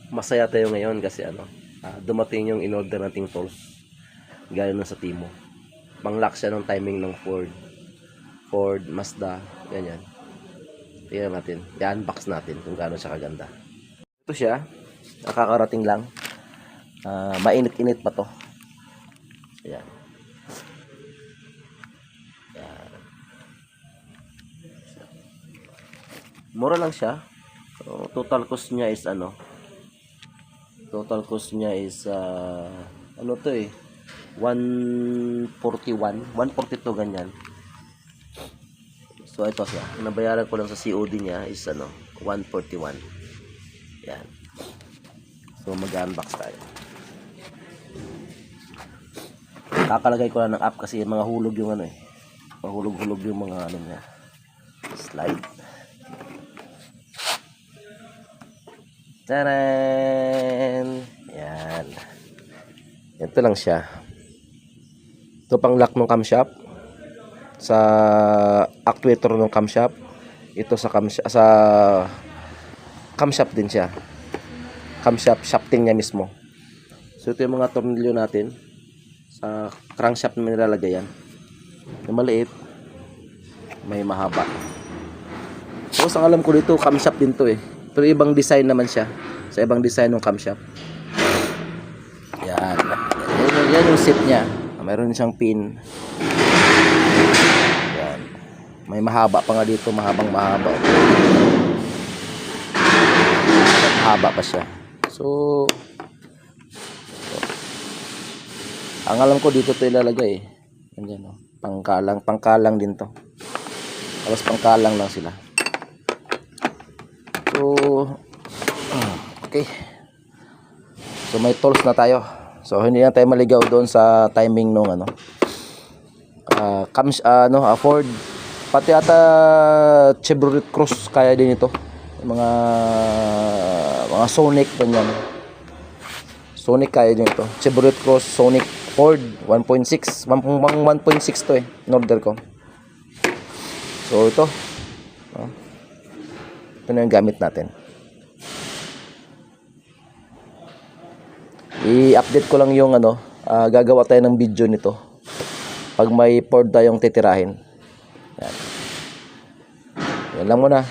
masaya tayo ngayon kasi dumating yung in-order nating tools galing na sa Timo. Pang-lock siya ng timing ng Ford, Mazda, ganyan. Tingnan natin, i-unbox natin kung gaano siya kaganda. Ito siya, nakakarating lang. Mainit-init pa to. Ayan. Ayan. Mura lang siya. So, total cost niya is Total cost niya is 141, 142 ganyan. So ito siya. Nabayaran ko lang sa COD niya is 141. Yan. So mag-unbox tayo. Kakalagay ko lang ng app kasi mga hulog yung mahulog-hulog yung mga niya. Slide. Taran! Yan. Ito lang siya. Ito pang lock ng camshaft. Sa actuator ng camshaft. Ito sa camshaft din siya. Camshaft shafting niya mismo. So ito yung mga tornilyo natin. Sa crankshaft na nilalagay yan. Yung maliit, may mahaba. So ang alam ko dito, camshaft din to eh. Pero ibang design naman siya. Sa ibang design ng camshaft. Yan. Yan yung seat niya. Mayroon siyang pin. Yan. May mahaba pa nga dito. Mahaba. Mahaba pa siya. So ang alam ko dito ito ilalagay eh. Yan, pangkalang din to. Tapos pangkalang lang sila. So okay. So may tools na tayo. So hindi na tayo maligaw doon sa timing nung Ford, pati ata Chevrolet Cruze kaya din ito. Mga Sonic ganyan. Sonic kaya din ito. Chevrolet Cruze, Sonic, Ford 1.6 to eh. In-order ko. So ito. Ito na yung gamit natin. I-update ko lang yung gagawa tayo ng video nito pag may Ford tayong titirahin. Yan lang muna.